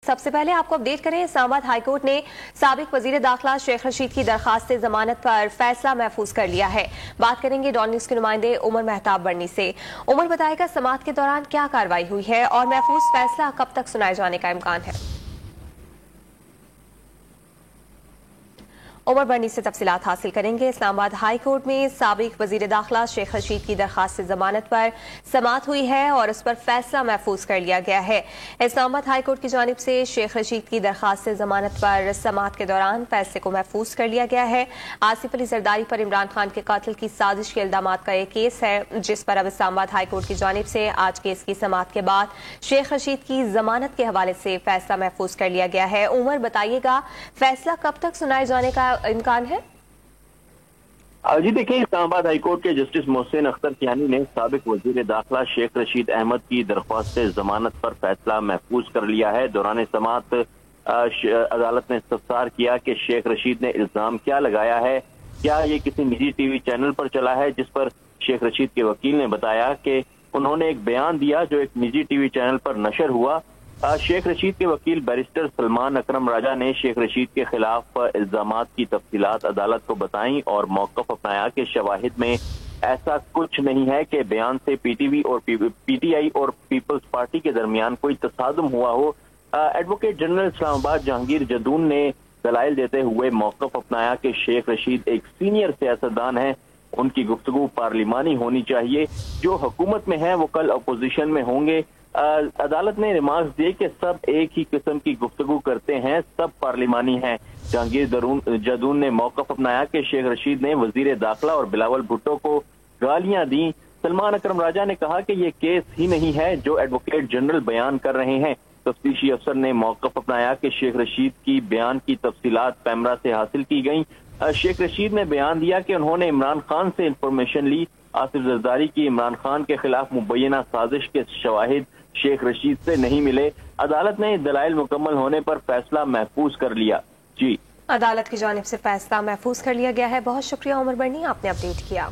सबसे पहले आपको अपडेट करें, इस्लामाबाद हाईकोर्ट ने साबिक वजीर दाखिला शेख रशीद की दरखास्त से जमानत पर फैसला महफूज कर लिया है। बात करेंगे डॉन न्यूज के नुमाइंदे उमर मेहताब बर्नी से। उमर बताएगा समाअत के दौरान क्या कार्रवाई हुई है और महफूज फैसला कब तक सुनाए जाने का इम्कान है। उमर बर्नी से तफसीलात हासिल करेंगे। इस्लामाबाद हाई कोर्ट में साबिक वजीर दाखिला शेख रशीद की दरखास्त से जमानत पर समाअत हुई है और उस पर फैसला महफूज कर लिया गया है। इस्लामाबाद हाई कोर्ट की जानिब से शेख रशीद की दरखास्त से जमानत पर समाअत के दौरान फैसले को महफूज कर लिया गया है। आसिफ अली जरदारी पर इमरान खान के कातिल की साजिश के इल्जामात का एक केस है, जिस पर अब इस्लामाबाद हाई कोर्ट की जानिब से आज केस की समाअत के बाद शेख रशीद की जमानत के हवाले से फैसला महफूज कर लिया गया है। उमर बताइएगा, फैसला कब तक सुनाए जाने का इम्कान है? जी देखिए, इस्लामाबाद हाईकोर्ट के जस्टिस मोहसिन अख्तर कियानी ने साबिक वजीर दाखिला शेख रशीद अहमद की दरख्वास्त से जमानत पर फैसला महफूज कर लिया है। दौरान समाअत अदालत ने इस्तफसार किया कि शेख रशीद ने इल्जाम क्या लगाया है, क्या ये किसी निजी टीवी चैनल पर चला है, जिस पर शेख रशीद के वकील ने बताया कि उन्होंने एक बयान दिया जो एक निजी टीवी चैनल पर नशर हुआ। शेख रशीद के वकील बैरिस्टर सलमान अकरम राजा ने शेख रशीद के खिलाफ इल्जामात की तफसीलात अदालत को बताई और मौक़िफ़ अपनाया कि शवाहिद में ऐसा कुछ नहीं है कि बयान से पीटीआई और पीपल्स पार्टी के दरमियान कोई तसादुम हुआ हो। एडवोकेट जनरल इस्लामाबाद जहांगीर जदून ने दलाइल देते हुए मौक़िफ़ अपनाया कि शेख रशीद एक सीनियर सियासतदान है, उनकी गुफ्तगू पार्लिमानी होनी चाहिए। जो हुकूमत में है वो कल अपोजिशन में होंगे। अदालत ने रिमार्क्स दिए कि सब एक ही किस्म की गुफ्तगू करते हैं, सब पार्लिमानी हैं। जहांगीर जदून ने मौक़िफ़ अपनाया कि शेख रशीद ने वजीर दाखिला और बिलावल भुट्टो को गालियां दी। सलमान अकरम राजा ने कहा कि ये केस ही नहीं है जो एडवोकेट जनरल बयान कर रहे हैं। तफ्तीशी अफसर ने मौक़िफ़ अपनाया कि शेख रशीद की बयान की तफसीलात पैमरा से हासिल की गई। शेख रशीद ने बयान दिया कि उन्होंने इमरान खान से इंफॉर्मेशन ली। आसिफ जरदारी की इमरान खान के खिलाफ मुबैना साजिश के शवाहिद शेख रशीद से नहीं मिले। अदालत ने दलाइल मुकम्मल होने पर फैसला महफूज कर लिया। जी, अदालत की जानिब से फैसला महफूज कर लिया गया है। बहुत शुक्रिया उमर बर्नी, आपने अपडेट किया।